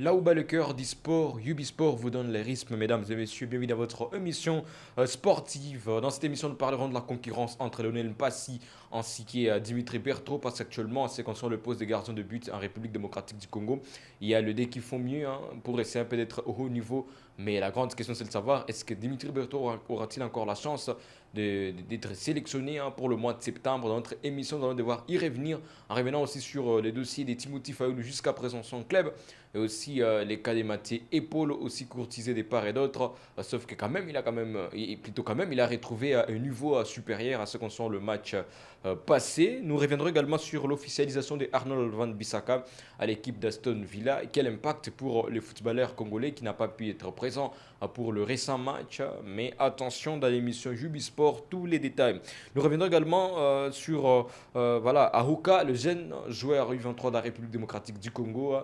Là où bat le cœur d'e-sport, Ubisport vous donne les rythmes, mesdames et messieurs. Bienvenue dans votre émission sportive. Dans cette émission, nous parlerons de la concurrence entre Lionel Mpassi ainsi que Dimitri Berthaud, parce qu'actuellement, c'est concernant le poste de gardien de but en République démocratique du Congo. Il y a le dé qui font mieux pour essayer un peu d'être au haut niveau. Mais la grande question, c'est de savoir, est-ce que Dimitri Berthaud aura-t-il encore la chance d'être sélectionné pour le mois de septembre? Dans notre émission, nous allons devoir y revenir, en revenant aussi sur les dossiers des Timothy Fayoulou jusqu'à présent son club, et aussi les cas des Mathieu Épaule, aussi courtisés des part et d'autres, sauf que quand même, il a retrouvé un niveau supérieur à ce qu'on sent le match passé. Nous reviendrons également sur l'officialisation de Arnold Van Bissaka à l'équipe d'Aston Villa, et quel impact pour le footballeur congolais qui n'a pas pu être présent pour le récent match. Mais attention, dans l'émission Jubisport, tous les détails. Nous reviendrons également sur voilà, Aruka, le jeune joueur U23 de la République démocratique du Congo.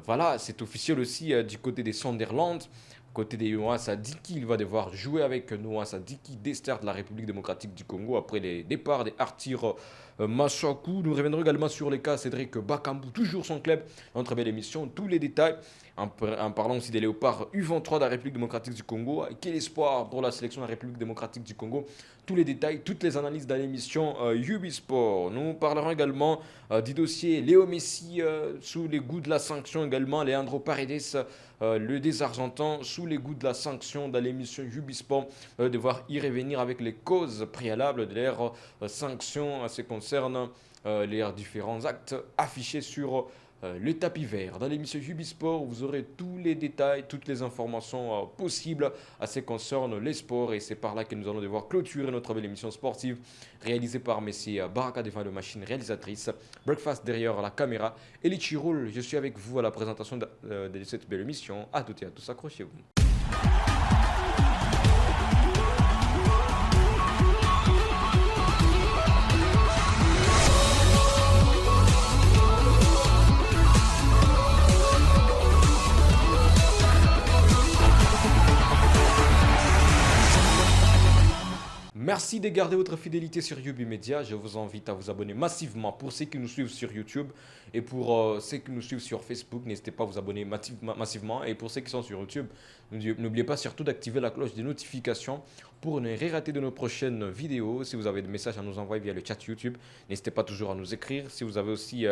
Voilà, c'est officiel aussi du côté des Sunderland. Côté des Noah Sadiki, il va devoir jouer avec Noah Sadiki, d'Ester de la République démocratique du Congo, après les départs des Artir Machaku. Nous reviendrons également sur les cas Cédric Bakambu, toujours son club. Notre belle émission, tous les détails. En parlant aussi des léopards U23 de la République démocratique du Congo. Quel espoir pour la sélection de la République démocratique du Congo? Tous les détails, toutes les analyses dans l'émission Ubisport. Nous parlerons également du dossier Léo Messi sous les goûts de la sanction également. Leandro Paredes, le désargentin, sous les goûts de la sanction dans l'émission Ubisport. Devoir y revenir avec les causes préalables de leurs sanctions en ce qui concerne les différents actes affichés sur le tapis vert. Dans l'émission Ubisport, vous aurez tous les détails, toutes les informations possibles à ce qui concerne les sports. Et c'est par là que nous allons devoir clôturer notre belle émission sportive réalisée par Messi Baraka devant la machine réalisatrice, Breakfast derrière la caméra. Et Lichiroul, je suis avec vous à la présentation de cette belle émission. À toutes et à tous, accrochez-vous. Merci de garder votre fidélité sur Yubi Media. Je vous invite à vous abonner massivement pour ceux qui nous suivent sur YouTube et pour ceux qui nous suivent sur Facebook. N'hésitez pas à vous abonner massivement. Et pour ceux qui sont sur YouTube, n'oubliez pas surtout d'activer la cloche des notifications pour ne rien rater de nos prochaines vidéos. Si vous avez des messages à nous envoyer via le chat YouTube, n'hésitez pas toujours à nous écrire. Si vous avez aussi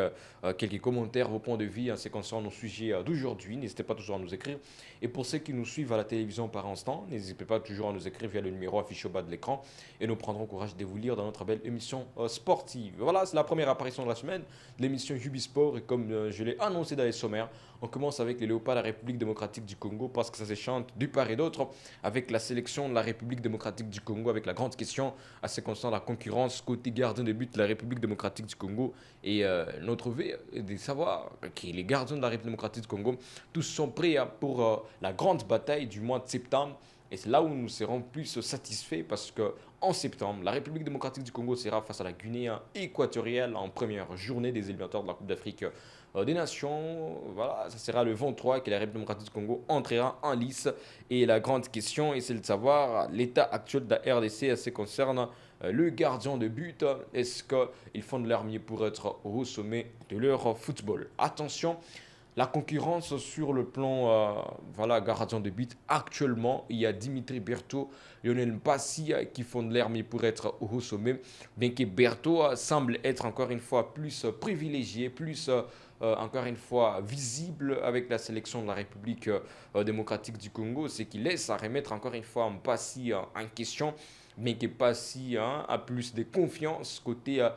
quelques commentaires, vos points de vue en ce qui concerne nos sujets d'aujourd'hui, n'hésitez pas toujours à nous écrire. Et pour ceux qui nous suivent à la télévision par instant, n'hésitez pas toujours à nous écrire via le numéro affiché au bas de l'écran. Et nous prendrons courage de vous lire dans notre belle émission sportive. Voilà, c'est la première apparition de la semaine de l'émission Jubisport. Et comme je l'ai annoncé dans les sommaires, on commence avec les léopards de la République démocratique du Congo parce que ça s'échante du part et d'autre avec la sélection de la République démocratique du Congo, avec la grande question à ce qui concerne la concurrence côté gardien de but de la République démocratique du Congo. Et notre vœu est de savoir que les gardiens de la République démocratique du Congo, tous sont prêts pour la grande bataille du mois de septembre. Et c'est là où nous serons plus satisfaits parce qu'en septembre, la République démocratique du Congo sera face à la Guinée équatoriale en première journée des éliminatoires de la Coupe d'Afrique des Nations. Voilà, ça sera le 23 que la République démocratique du Congo entrera en lice. Et la grande question est celle de savoir l'état actuel de la RDC à ce qui concerne le gardien de but. Est-ce qu'ils font de leur mieux pour être au sommet de leur football? Attention, la concurrence sur le plan voilà, gardien de but, actuellement, il y a Dimitri Berthaud, Lionel Mpassi qui font de leur mieux pour être au sommet. Bien que Berthaud semble être encore une fois plus privilégié, plus encore une fois visible avec la sélection de la République démocratique du Congo, c'est qu'il laisse à remettre encore une fois Mpassi en question, mais que Mpassi a plus de confiance côté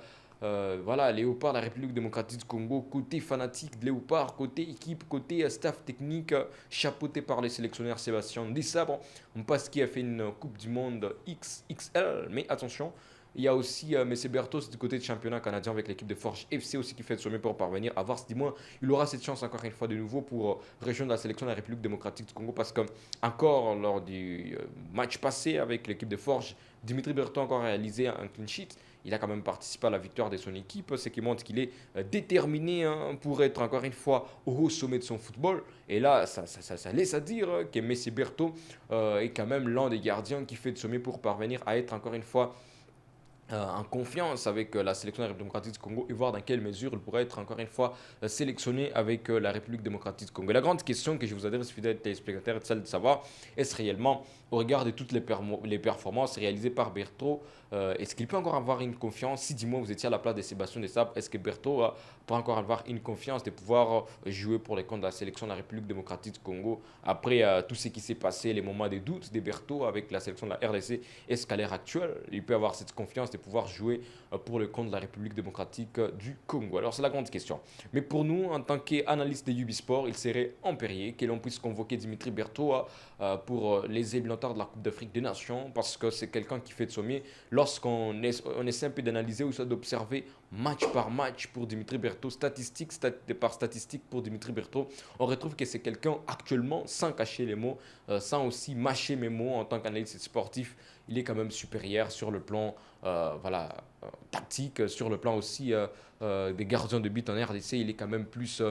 voilà, Léopard, la République démocratique du Congo, côté fanatique de Léopard, côté équipe, côté staff technique, chapeauté par le sélectionneur Sébastien Desabre. On passe qui a fait une Coupe du Monde XXL, mais attention, il y a aussi M. Bertos du côté du championnat canadien avec l'équipe de Forge FC aussi qui fait le sommet pour parvenir à voir si du moins il aura cette chance encore une fois de nouveau pour rejoindre la sélection de la République démocratique du Congo parce que encore lors du match passé avec l'équipe de Forge, Dimitri Berton a encore réalisé un clean sheet. Il a quand même participé à la victoire de son équipe, ce qui montre qu'il est déterminé pour être encore une fois au haut sommet de son football. Et là, ça laisse à dire que Messi Berto est quand même l'un des gardiens qui fait le sommet pour parvenir à être encore une fois en confiance avec la sélection de la République démocratique du Congo et voir dans quelle mesure il pourrait être encore une fois sélectionné avec la République démocratique du Congo. La grande question que je vous adresse, fidèles téléspectateurs, est celle de savoir est-ce réellement, au regard de toutes les performances réalisées par Berthaud, est-ce qu'il peut encore avoir une confiance? Si, dis-moi, vous étiez à la place de Sébastien Desabre, est-ce que Berthaud peut encore avoir une confiance de pouvoir jouer pour les comptes de la sélection de la République démocratique du Congo après tout ce qui s'est passé, les moments de doute de Berthaud avec la sélection de la RDC? Est-ce qu'à l'heure actuelle, il peut avoir cette confiance de pouvoir jouer pour le compte de la République démocratique du Congo? Alors, c'est la grande question. Mais pour nous, en tant qu'analyste de Ubisport, il serait impérieux que l'on puisse convoquer Dimitri Berthaud pour les éliminatoires de la Coupe d'Afrique des Nations, parce que c'est quelqu'un qui fait de son mieux. Lorsqu'on essaie un peu d'analyser ou d'observer match par match pour Dimitri Berthaud, statistique par statistique pour Dimitri Berthaud, on retrouve que c'est quelqu'un actuellement, sans cacher les mots, sans aussi mâcher mes mots en tant qu'analyste sportif, il est quand même supérieur sur le plan voilà, tactique, sur le plan aussi des gardiens de but en RDC, il est quand même plus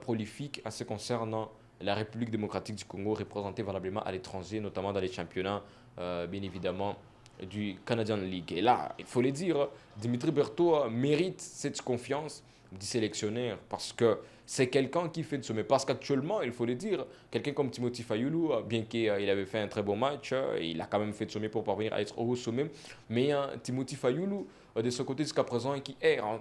prolifique à ce concernant la République démocratique du Congo, représentée valablement à l'étranger, notamment dans les championnats, bien évidemment, du Canadian League. Et là, il faut le dire, Dimitri Berthaud mérite cette confiance du sélectionneur parce que c'est quelqu'un qui fait de sommet. Parce qu'actuellement, il faut le dire, quelqu'un comme Timothy Fayoulou, bien qu'il avait fait un très bon match, il a quand même fait de sommet pour parvenir à être au sommet. Mais Timothy Fayoulou, de son côté jusqu'à présent, qui est en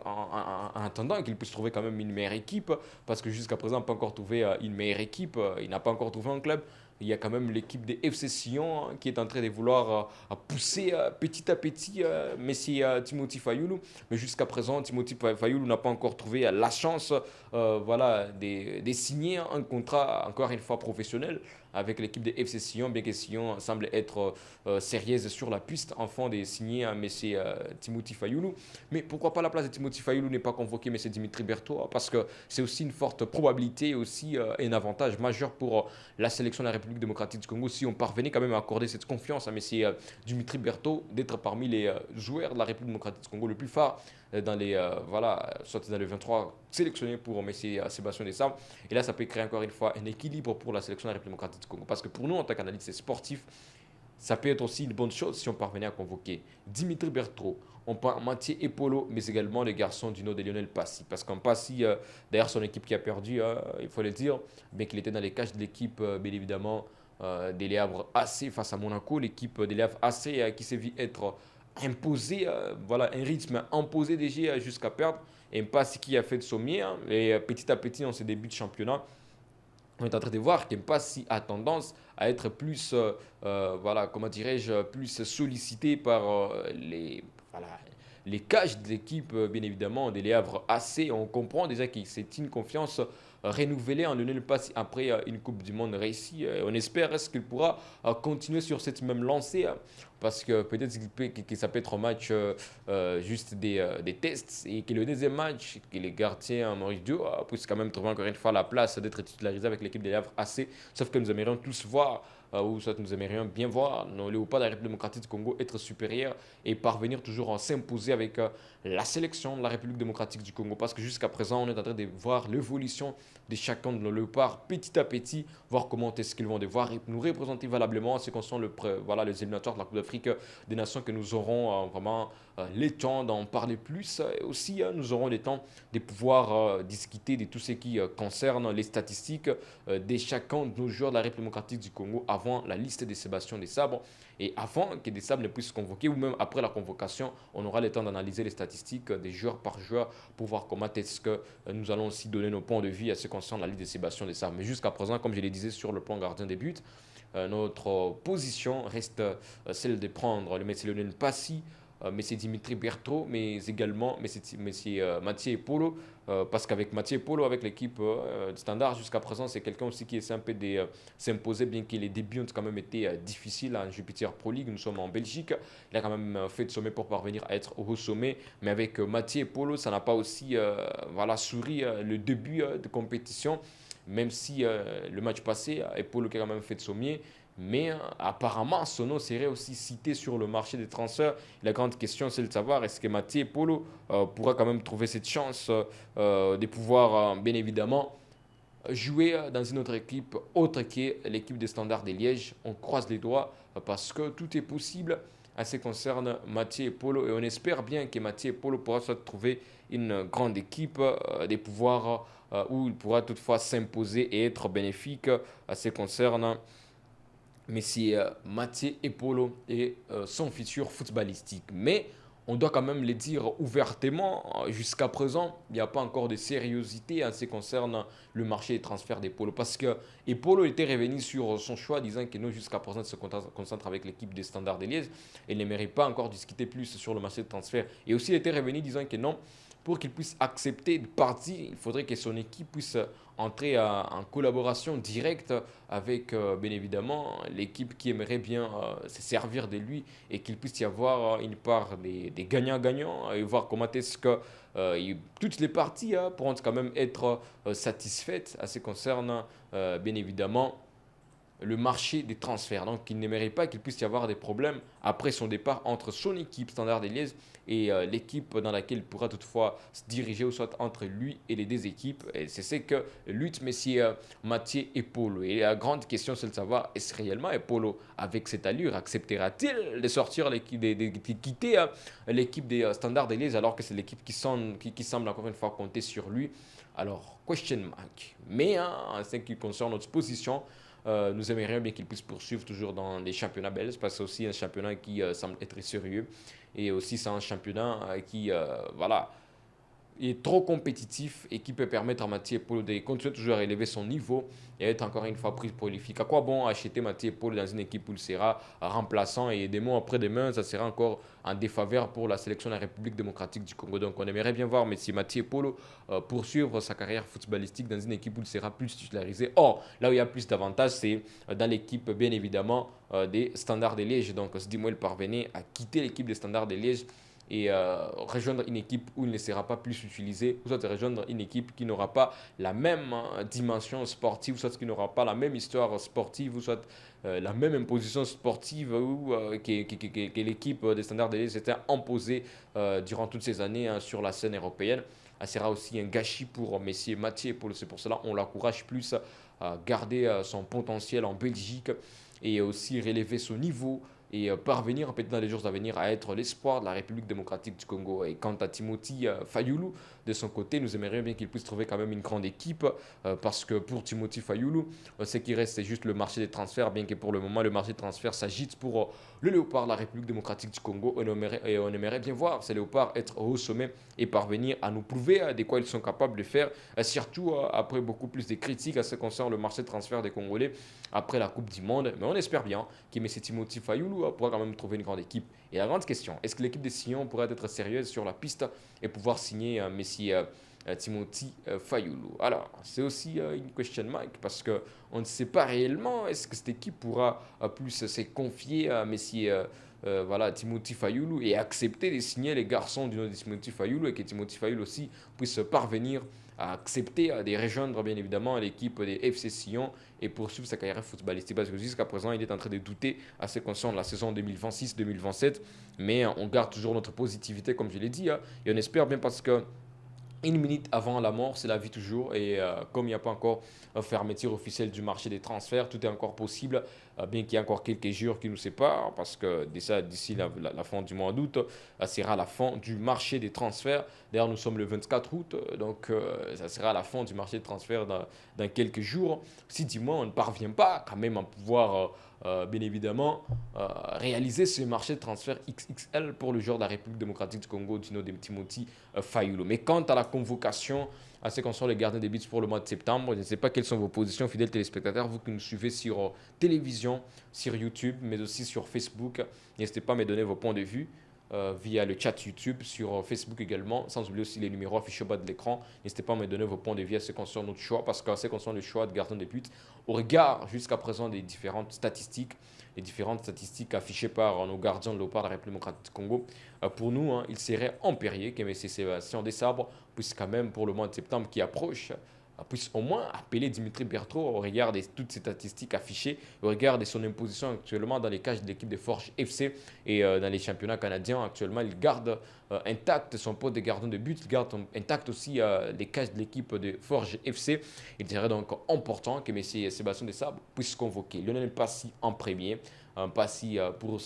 attendant qu'il puisse trouver quand même une meilleure équipe, parce que jusqu'à présent, il n'a pas encore trouvé une meilleure équipe, il n'a pas encore trouvé un club. Il y a quand même l'équipe des FC Sion qui est en train de vouloir pousser petit à petit Messi Timothy Fayoulou. Mais jusqu'à présent, Timothy Fayoulou n'a pas encore trouvé la chance voilà, de signer un contrat encore une fois professionnel avec l'équipe des FC Sion, bien que Sion semble être sérieuse sur la piste afin de signer Messi Timothy Fayoulou. Mais pourquoi pas la place de Timothy Fayoulou n'est pas convoqué Messi Dimitri Berthaud? Parce que c'est aussi une forte probabilité et aussi un avantage majeur pour la sélection de la République démocratique du Congo si on parvenait quand même à accorder cette confiance à Messi Dimitri Berthaud d'être parmi les joueurs de la République démocratique du Congo le plus phare dans les voilà, soit dans les 23 sélectionnés pour Messi Sébastien Desabre. Et là, ça peut créer encore une fois un équilibre pour la sélection de la République démocratique du Congo. Parce que pour nous, en tant qu'analystes sportifs, ça peut être aussi une bonne chose si on parvenait à convoquer Dimitri Berthaud, on parle Mathieu Epolo, mais également les garçons du nom de Lionel Passy. Parce qu'en Passy, d'ailleurs, son équipe qui a perdu, il faut le dire, bien qu'il était dans les cages de l'équipe, bien évidemment, des Le Havre AC face à Monaco, l'équipe des Le Havre AC qui s'est vue être imposée, voilà, un rythme imposé déjà jusqu'à perdre. Et un Passy qui a fait de son mieux, hein, et petit à petit, dans ses débuts de championnat, on est en train de voir qu'Empassi a tendance à être plus, voilà, comment dirais-je, plus sollicité par voilà, les cages de l'équipe, bien évidemment, des Le Havre AC. On comprend déjà que c'est une confiance renouvelée en Lionel Passi après une Coupe du Monde réussie. On espère est-ce qu'il pourra continuer sur cette même lancée, hein, parce que peut-être que ça peut être un match juste des tests et que le deuxième match, que les gardiens Maurice Dio puissent quand même trouver encore une fois la place d'être titularisé avec l'équipe des Havre AC. Sauf que nous aimerions tous voir ou soit nous aimerions bien voir nos léopards de la République démocratique du Congo être supérieurs et parvenir toujours à s'imposer avec la sélection de la République démocratique du Congo. Parce que jusqu'à présent, on est en train de voir l'évolution de chacun de nos léopards petit à petit, voir comment est-ce qu'ils vont devoir nous représenter valablement en ce qui concerne voilà, les éliminatoires de la Coupe d'Afrique des Nations que nous aurons vraiment le temps d'en parler plus. Et aussi, nous aurons le temps de pouvoir discuter de tout ce qui concerne les statistiques de chacun de nos joueurs de la République démocratique du Congo avant la liste de Sébastien Desabre. Et avant que Desabre ne puisse se convoquer, ou même après la convocation, on aura le temps d'analyser les statistiques des joueurs par joueur pour voir comment est-ce que nous allons aussi donner nos points de vue à ce qui concerne la liste de Sébastien Desabre. Mais jusqu'à présent, comme je le disais sur le plan gardien des buts, notre position reste celle de prendre le Messi Lionel Passy, Messi Dimitri Berthaud, mais également Messi Mathieu Polo, parce qu'avec Mathieu Polo, avec l'équipe Standard, jusqu'à présent, c'est quelqu'un aussi qui essaie un peu de s'imposer, bien que les débuts ont quand même été difficiles en Jupiter Pro League. Nous sommes en Belgique, il a quand même fait de sommet pour parvenir à être au sommet, mais avec Mathieu Polo, ça n'a pas aussi voilà, souri le début de compétition, même si le match passé, Polo qui a quand même fait de sommet. Mais apparemment, son nom serait aussi cité sur le marché des transferts. La grande question, c'est de savoir est-ce que Mathieu Polo pourra quand même trouver cette chance de pouvoir, bien évidemment, jouer dans une autre équipe autre que l'équipe des Standards de Liège. On croise les doigts parce que tout est possible. à ce qui concerne Mathieu Polo. Et on espère bien que Mathieu Polo pourra soit trouver une grande équipe, des pouvoirs où il pourra toutefois s'imposer et être bénéfique à ce qui concerne Messi, Mathieu Polo et son futur footballistique. Mais on doit quand même le dire ouvertement, jusqu'à présent, il n'y a pas encore de sérieuxité en ce qui concerne le marché des transferts d'Epolo. Parce que Epolo était revenu sur son choix, disant que non, jusqu'à présent, il se concentre avec l'équipe des Standards de Liège et n'aimerait pas encore discuter plus sur le marché de transfert. Et aussi, il était revenu disant que non, pour qu'il puisse accepter de partir, il faudrait que son équipe puisse entrer en collaboration directe avec, bien évidemment, l'équipe qui aimerait bien se servir de lui et qu'il puisse y avoir une part des gagnants-gagnants et voir comment est-ce que toutes les parties pourront quand même être satisfaites à ce qui concerne, bien évidemment, le marché des transferts. Donc, il n'aimerait pas qu'il puisse y avoir des problèmes après son départ entre son équipe Standard de Liège et l'équipe dans laquelle il pourra toutefois se diriger, ou soit entre lui et les deux équipes. Et c'est ce que lutte Messieurs Mathieu et Polo. Et la grande question, c'est de savoir, est-ce réellement Polo, avec cette allure, acceptera-t-il de sortir l'équipe, de quitter l'équipe des Standards de Liège alors que c'est l'équipe qui semble encore une fois compter sur lui. Alors, question mark. Mais en ce qui concerne notre position, nous aimerions bien qu'il puisse poursuivre toujours dans les championnats belges parce que c'est aussi un championnat qui semble être sérieux et aussi c'est un championnat qui voilà, est trop compétitif et qui peut permettre à Mathieu Polo de continuer toujours à élever son niveau et être encore une fois plus prolifique. À quoi bon acheter Mathieu Polo dans une équipe où il sera remplaçant et des mois après-demain, ça sera encore en défaveur pour la sélection de la République démocratique du Congo. Donc on aimerait bien voir Mathieu Polo poursuivre sa carrière footballistique dans une équipe où il sera plus titularisé. Or, là où il y a plus d'avantages, c'est dans l'équipe bien évidemment des Standards de Liège. Donc si il parvenait à quitter l'équipe des Standards de Liège et rejoindre une équipe où il ne sera pas plus utilisé, ou soit rejoindre une équipe qui n'aura pas la même dimension sportive, soit qui n'aura pas la même histoire sportive, ou soit la même imposition sportive que l'équipe des Standards de Liège s'était imposée durant toutes ces années sur la scène européenne. Ça sera aussi un gâchis pour Messier Mathieu. C'est pour cela qu'on l'encourage plus à garder son potentiel en Belgique et aussi relever son niveau et parvenir peut-être dans les jours à venir à être l'espoir de la République démocratique du Congo. Et quant à Timothy Fayulu, de son côté, nous aimerions bien qu'il puisse trouver quand même une grande équipe parce que pour Timothy Fayulu, ce qui reste, c'est juste le marché des transferts, bien que pour le moment, le marché des transferts s'agite pour le Léopard de la République démocratique du Congo. Et on aimerait bien voir ces Léopards être au sommet et parvenir à nous prouver de quoi ils sont capables de faire, surtout après beaucoup plus de critiques à ce qui concerne le marché de transfert des Congolais après la Coupe du Monde. Mais on espère bien que M. Timothy Fayulu pourra quand même trouver une grande équipe. Et la grande question, est-ce que l'équipe des Sillons pourrait être sérieuse sur la piste et pouvoir signer Messi Timothy Fayulu? Alors, c'est aussi une question mark parce qu'on ne sait pas réellement est-ce que cette équipe pourra plus se confier à Messi voilà, Timothy Fayulu et accepter de signer les garçons du nom de Timothy Fayulu et que Timothy Fayulu aussi puisse parvenir à accepter de rejoindre bien évidemment l'équipe des FC Sion et poursuivre sa carrière footballistique parce que jusqu'à présent il est en train de douter à ce qui concerne la saison 2026-2027 mais on garde toujours notre positivité comme je l'ai dit et on espère bien parce que une minute avant la mort, c'est la vie toujours. Et comme il n'y a pas encore fermeture officielle du marché des transferts, tout est encore possible, bien qu'il y ait encore quelques jours qui nous séparent, parce que déjà d'ici la fin du mois d'août, sera la fin du marché des transferts. D'ailleurs, nous sommes le 24 août, donc ça sera la fin du marché des transferts dans quelques jours. Si du moins on ne parvient pas quand même à pouvoir bien évidemment réaliser ce marché de transfert XXL pour le joueur de la République démocratique du Congo, du nom de Timothy Fayulu. Mais quant à la convocation, à ce qui concerne les gardiens des buts pour le mois de septembre, je ne sais pas quelles sont vos positions, fidèles téléspectateurs, vous qui nous suivez sur télévision, sur YouTube, mais aussi sur Facebook. N'hésitez pas à me donner vos points de vue via le chat YouTube, sur Facebook également, sans oublier aussi les numéros affichés au bas de l'écran. N'hésitez pas à me donner vos points de vue à ce qui concerne notre choix, parce qu'à ce qui concerne le choix de gardien de but, au regard jusqu'à présent des différentes statistiques, les différentes statistiques affichées par nos gardiens de Léopard de la République démocratique du Congo, pour nous, il serait impérieux que M. Sébastien Desabre puisse quand même, pour le mois de septembre qui approche, puisse au moins appeler Dimitri Berthaud au regard de toutes ces statistiques affichées, au regard de son imposition actuellement dans les cages de l'équipe de Forge FC et dans les championnats canadiens. Actuellement, il garde intact son poste de gardien de but, il garde intact aussi les cages de l'équipe de Forge FC. Il serait donc important que M. Sébastien Desabre puisse convoquer Lionel Passy en premier, un Passy pour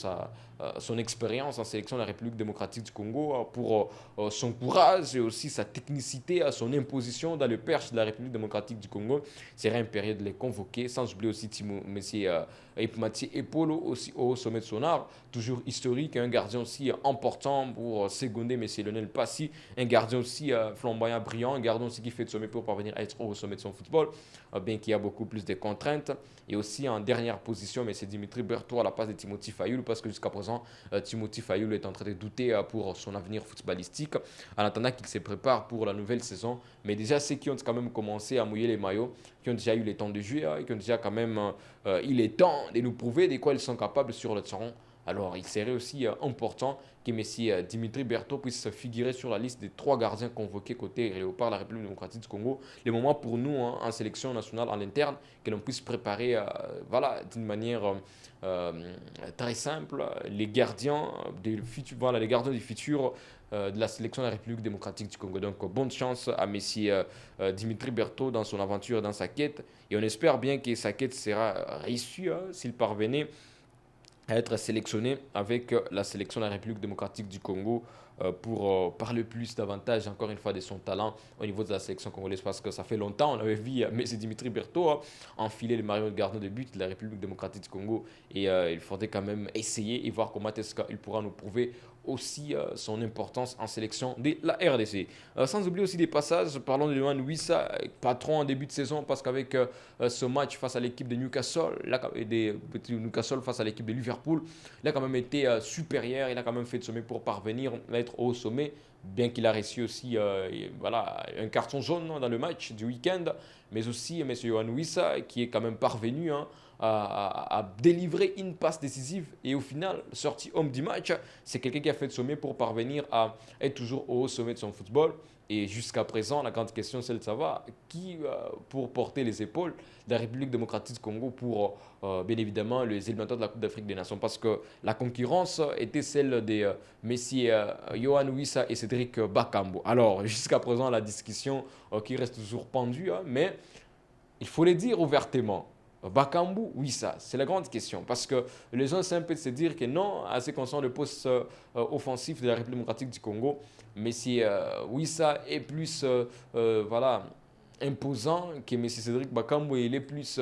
son expérience en sélection de la République démocratique du Congo, pour son courage et aussi sa technicité, son imposition dans le perche de la République démocratique du Congo. Serait impérieux de les convoquer, sans oublier aussi Messi Mathieu Epolo aussi au sommet de son art, toujours historique, un gardien aussi important pour seconder Messi Lionel Passy, un gardien aussi flamboyant, brillant, un gardien aussi qui fait de sommet pour parvenir à être au sommet de son football, bien qu'il y a beaucoup plus de contraintes. Et aussi en dernière position, mais c'est Dimitri Berthaud à la place de Timothy Fayoul, parce que jusqu'à présent, Timothy Fayoul est en train de douter pour son avenir footballistique, en attendant qu'il se prépare pour la nouvelle saison. Mais déjà, ceux qui ont quand même commencé à mouiller les maillots, qui ont déjà eu le temps de jouer, qui ont déjà quand même il est temps de nous prouver de quoi ils sont capables sur le terrain. Alors, il serait aussi important que M. Dimitri Berthaud puisse figurer sur la liste des 3 gardiens convoqués côté Léopard, la République démocratique du Congo. Le moment pour nous, en sélection nationale, en interne, que l'on puisse préparer voilà, d'une manière très simple les gardiens, les gardiens du futur de la sélection de la République démocratique du Congo. Donc, bonne chance à M. Dimitri Berthaud dans son aventure, dans sa quête. Et on espère bien que sa quête sera réussie s'il parvenait à être sélectionné avec la sélection de la République démocratique du Congo pour parler plus davantage, encore une fois, de son talent au niveau de la sélection congolaise, parce que ça fait longtemps, on avait vu M. Dimitri Berthaud enfiler le maillot de gardien de but de la République démocratique du Congo, et il faudrait quand même essayer et voir comment est-ce qu'il pourra nous prouver aussi son importance en sélection de la RDC. Sans oublier aussi des passages, parlons de Yohan Wissa, patron en début de saison, parce qu'avec ce match face à l'équipe de Newcastle, Newcastle face à l'équipe de Liverpool, il a quand même été supérieur, il a quand même fait de sommet pour parvenir à être au sommet, bien qu'il a reçu aussi voilà, un carton jaune dans le match du week-end, mais aussi M. Yohan Wissa qui est quand même parvenu à délivrer une passe décisive et au final, sorti homme du match, c'est quelqu'un qui a fait le sommet pour parvenir à être toujours au sommet de son football. Et jusqu'à présent, la grande question, c'est de savoir qui, pour porter les épaules de la République démocratique du Congo pour, bien évidemment, les éliminatoires de la Coupe d'Afrique des Nations. Parce que la concurrence était celle de messieurs Yohan Wissa et Cédric Bakambu. Alors, jusqu'à présent, la discussion qui reste toujours pendue, mais il faut le dire ouvertement. Bakambu, oui, ça, c'est la grande question. Parce que les gens essaient un peu de se dire que non, à ce qui concerne le poste offensif de la République démocratique du Congo, mais si Wissa est plus voilà, imposant que M. Cédric Bakambu, il est plus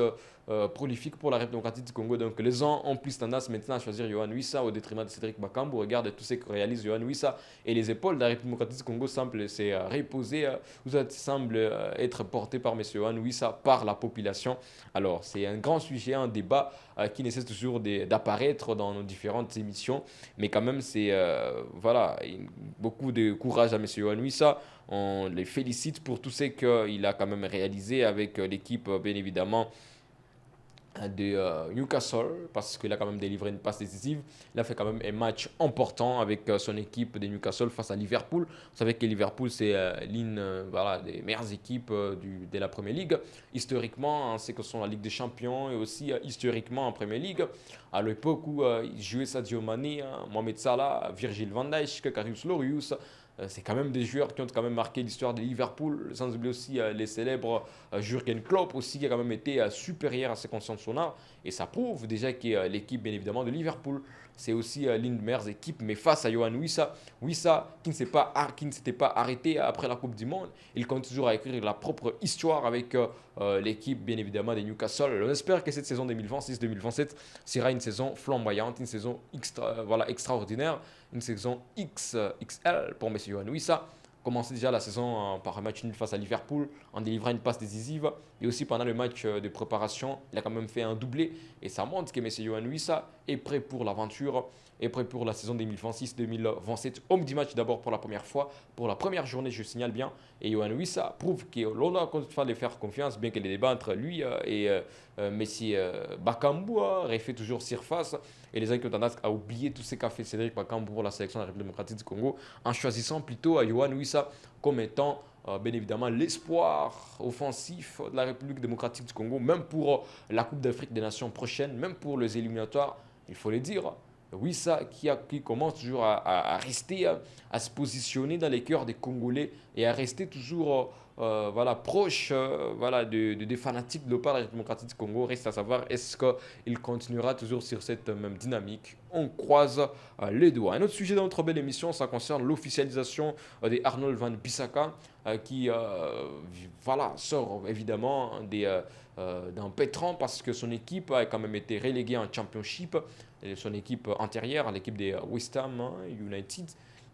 prolifique pour la République démocratique du Congo. Donc les gens ont plus tendance maintenant à choisir Yohan Wissa au détriment de Cédric Bakambu. Regarde tout ce que réalise Yohan Wissa et les épaules de la République démocratique du Congo semblent se reposer, semblent être portées par M. Yohan Wissa par la population. Alors c'est un grand sujet, un débat qui nécessite toujours d'apparaître dans nos différentes émissions. Mais quand même, c'est voilà, beaucoup de courage à M. Yohan Wissa. On les félicite pour tout ce qu'il a quand même réalisé avec l'équipe, bien évidemment, de Newcastle, parce qu'il a quand même délivré une passe décisive. Il a fait quand même un match important avec son équipe de Newcastle face à Liverpool. Vous savez que Liverpool, c'est l'une voilà, des meilleures équipes de la Premier League. Historiquement, c'est que sont la Ligue des Champions et aussi historiquement en Premier League. À l'époque où il jouait Sadio Mané, Mohamed Salah, Virgil van Dijk, Karius Lorius, c'est quand même des joueurs qui ont quand même marqué l'histoire de Liverpool, sans oublier aussi les célèbres Jürgen Klopp aussi, qui a quand même été supérieur à ses consciences sonores. Et ça prouve déjà que l'équipe, bien évidemment, de Liverpool, c'est aussi l'une des meilleures équipes. Mais face à Yohan Wissa, Wissa qui ne s'était pas arrêté après la Coupe du Monde, il compte toujours à écrire la propre histoire avec l'équipe, bien évidemment, de Newcastle. On espère que cette saison 2026-2027 sera une saison flamboyante, une saison voilà, extraordinaire, une saison XL pour M. Yohan Wissa. Commencer déjà la saison par un match nul face à Liverpool en délivrant une passe décisive. Et aussi pendant le match de préparation, il a quand même fait un doublé. Et ça montre que M. Yohan Wissa est prêt pour l'aventure, est prêt pour la saison 2026-2027. Homme du match d'abord pour la première fois, pour la première journée, je signale bien. Et Yohan Wissa prouve que l'on a continué de faire confiance, bien que les débats entre lui et M. Bakambu refait toujours surface. Et les gens qui ont tendance à oublier tout ce qu'a fait Cédric Bakambu pour la sélection de la République démocratique du Congo, en choisissant plutôt Yohan Wissa comme étant bien évidemment l'espoir offensif de la République démocratique du Congo, même pour la Coupe d'Afrique des Nations prochaine, même pour les éliminatoires, il faut le dire. Wissa qui commence toujours à rester, à se positionner dans les cœurs des Congolais et à rester toujours voilà, proche voilà, des fanatiques de la République démocratique du Congo. Reste à savoir est-ce qu'il continuera toujours sur cette même dynamique. On croise les doigts. Un autre sujet dans notre belle émission, ça concerne l'officialisation de Arnold Van Bissaka qui voilà, sort évidemment d'un pétrin parce que son équipe a quand même été reléguée en championship. Et son équipe antérieure, l'équipe des West Ham United,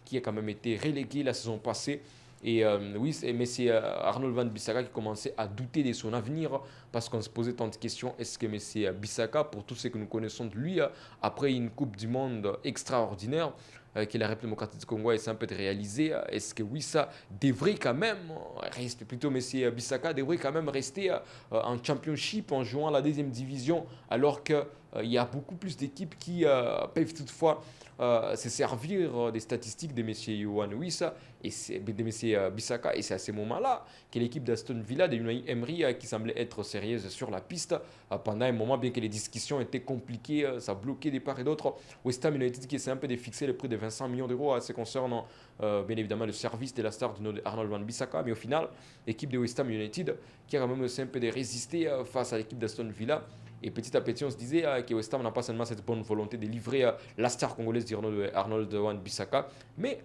qui a quand même été reléguée la saison passée. Et oui, mais c'est Arnold Van Bissaka qui commençait à douter de son avenir parce qu'on se posait tant de questions. Est-ce que M. Bissaka, pour tout ce que nous connaissons de lui, après une Coupe du Monde extraordinaire que la République démocratique du Congo essaie un peu de réaliser, est-ce que oui, ça devrait quand même rester, plutôt M. Bissaka devrait quand même rester en championship en jouant la deuxième division alors qu'il y a beaucoup plus d'équipes qui peuvent toutefois se servir des statistiques de M. Yohan Wissa et de M. Bissaka. Et c'est à ce moment-là que l'équipe d'Aston Villa, de Unai Emery, qui semblait être sérieuse sur la piste, pendant un moment, bien que les discussions étaient compliquées, ça bloquait des part et d'autre. West Ham United qui essaie un peu de fixer le prix de 25 millions d'euros à ce concernant bien évidemment le service de la star de Arnold Van Bissaka. Mais au final, l'équipe de West Ham United qui a quand même essayé un peu de résister face à l'équipe d'Aston Villa. Et petit à petit, on se disait que West Ham n'a pas seulement cette bonne volonté de livrer la star congolaise d'Arnold Wan-Bissaka, mais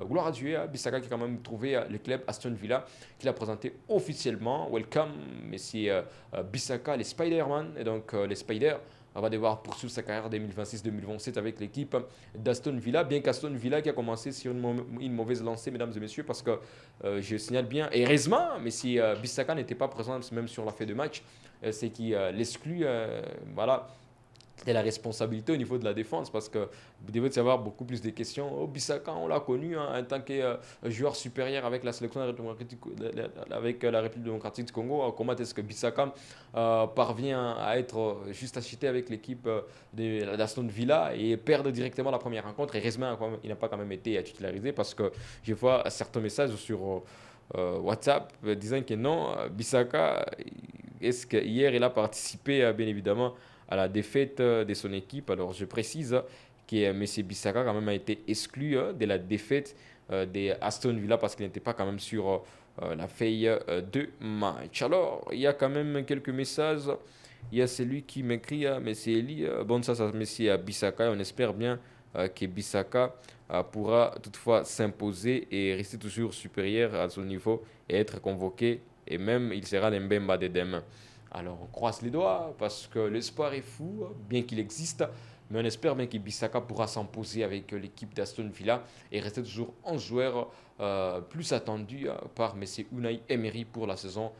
gloire à Dieu, Bissaka qui a quand même trouvé le club Aston Villa, qui l'a présenté officiellement. Welcome, Messi Bissaka, les Spider-Man, et donc les Spiders. On va devoir poursuivre sa carrière 2026-2027 avec l'équipe d'Aston Villa, bien qu'Aston Villa qui a commencé sur une mauvaise lancée, mesdames et messieurs, parce que je signale bien, et heureusement, mais si Bissaka n'était pas présent même sur la fin de match, c'est qu'il l'exclut, voilà, de la responsabilité au niveau de la défense parce que vous devez savoir beaucoup plus de questions. Oh, Bissaka, on l'a connu en tant que joueur supérieur avec la sélection avec la République démocratique du Congo. Comment est-ce que Bissaka parvient à être juste acheté avec l'équipe d'Aston Villa et perdre directement la première rencontre? Et heureusement, il n'a pas quand même été titularisé parce que je vois certains messages sur WhatsApp disant que non, Bissaka, est-ce que hier il a participé bien évidemment à la défaite de son équipe. Alors je précise que M. Bissaka quand même a été exclu de la défaite de Aston Villa parce qu'il n'était pas quand même sur la feuille de match. Alors il y a quand même quelques messages. Il y a celui qui m'écrit, M. Eli, bon ça c'est M. Bissaka, on espère bien que Bissaka pourra toutefois s'imposer et rester toujours supérieur à son niveau et être convoqué et même il sera l'Mbemba de demain. Alors on croise les doigts parce que l'espoir est fou, bien qu'il existe, mais on espère bien que Bissaka pourra s'imposer avec l'équipe d'Aston Villa et rester toujours un joueur plus attendu par M. Unai Emery pour la saison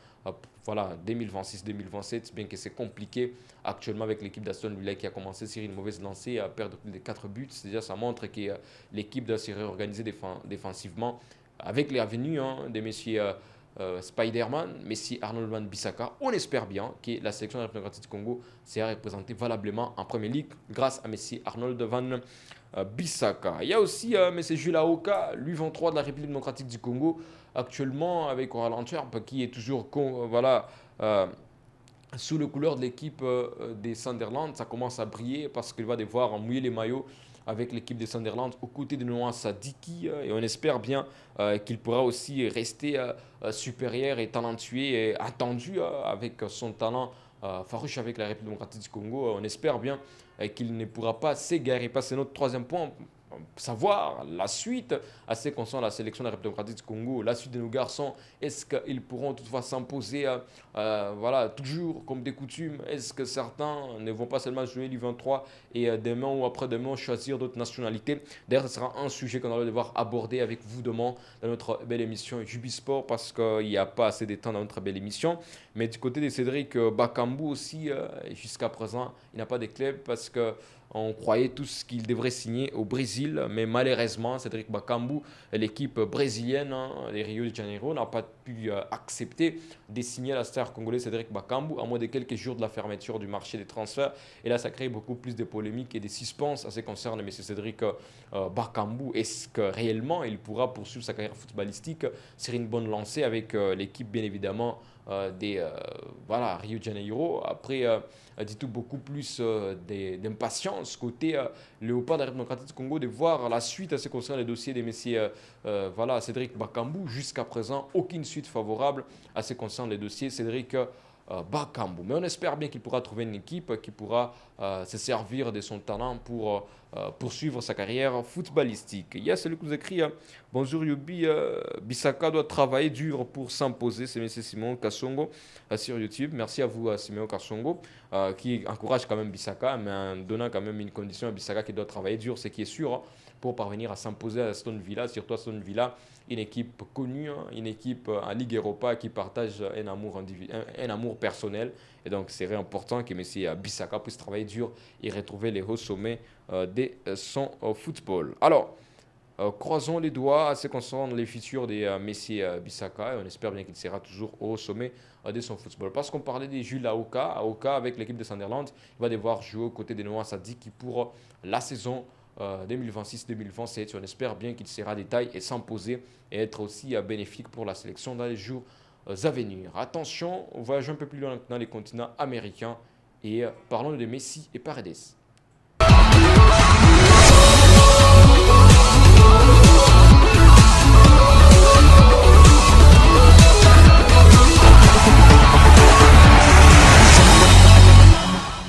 voilà, 2026-2027, bien que c'est compliqué actuellement avec l'équipe d'Aston Villa qui a commencé sur une mauvaise lancée à perdre plus de 4 buts. Déjà, ça montre que l'équipe doit se réorganiser défensivement avec les avenues de M. Spider-Man, Messi, Arnold Van Bissaka. On espère bien que la sélection de la République du Congo sera représentée valablement en Premier League grâce à Messi, Arnold Van Bissaka. Il y a aussi Messi Jules Aoka, l'U23 de la République démocratique du Congo, actuellement avec Oral Antwerp, qui est toujours voilà, sous le couleur de l'équipe des Sunderland. Ça commence à briller parce qu'il va devoir mouiller les maillots avec l'équipe de Sunderland aux côtés de Noah Sadiki et on espère bien qu'il pourra aussi rester supérieur et talentueux et attendu avec son talent farouche avec la République démocratique du Congo. On espère bien qu'il ne pourra pas s'égarer. C'est notre troisième point. Savoir la suite à ce qui concerne la sélection de la République démocratique du Congo, la suite de nos garçons, est-ce qu'ils pourront toutefois s'imposer voilà, toujours comme des coutumes? Est-ce que certains ne vont pas seulement jouer l'U23 et demain ou après-demain choisir d'autres nationalités? D'ailleurs, ce sera un sujet qu'on va devoir aborder avec vous demain dans notre belle émission Jubisport parce qu'il n'y a pas assez de temps dans notre belle émission. Mais du côté de Cédric Bakambu aussi, jusqu'à présent, il n'a pas de club parce que on croyait tous qu'il devrait signer au Brésil, mais malheureusement, Cédric Bakambu, l'équipe brésilienne des Rio de Janeiro, n'a pas pu accepter de signer la star congolaise Cédric Bakambu à moins de quelques jours de la fermeture du marché des transferts. Et là, ça crée beaucoup plus de polémiques et de suspense à ce qui concerne M. Cédric Bakambu. Est-ce que réellement il pourra poursuivre sa carrière footballistique sur une bonne lancée avec l'équipe, bien évidemment, voilà, Rio de Janeiro. Après, dit-on beaucoup plus d'impatience côté Léopard de la République démocratique du Congo de voir la suite à ce qui concerne les dossiers des messieurs voilà, Cédric Bakambu. Jusqu'à présent, aucune suite favorable à ce qui concerne les dossiers Cédric Bakambu. Mais on espère bien qu'il pourra trouver une équipe qui pourra se servir de son talent pour poursuivre sa carrière footballistique. Il y a celui qui nous écrit bonjour Yubi, Bissaka doit travailler dur pour s'imposer. C'est M. Simon Kassongo sur YouTube. Merci à vous, Simon Kassongo, qui encourage quand même Bissaka, mais en donnant quand même une condition à Bissaka qui doit travailler dur, ce qui est sûr, pour parvenir à s'imposer à Aston Villa, surtout Aston Villa, une équipe connue, une équipe en Ligue Europa qui partage un amour personnel. Et donc, c'est important que M. Bissaka puisse travailler dur et retrouver les hauts sommets de son football. Alors, croisons les doigts à ce qui concerne les futurs de M. Bissaka et on espère bien qu'il sera toujours au sommet de son football. Parce qu'on parlait de Jules Aoka avec l'équipe de Sunderland, il va devoir jouer aux côtés de Noah Sadik pour la saison 2026-2027. On espère bien qu'il sera des tailles et s'imposer et être aussi bénéfique pour la sélection dans les jours à venir. Attention, on voyage un peu plus loin dans les continents américains et parlons de Messi et Paredes.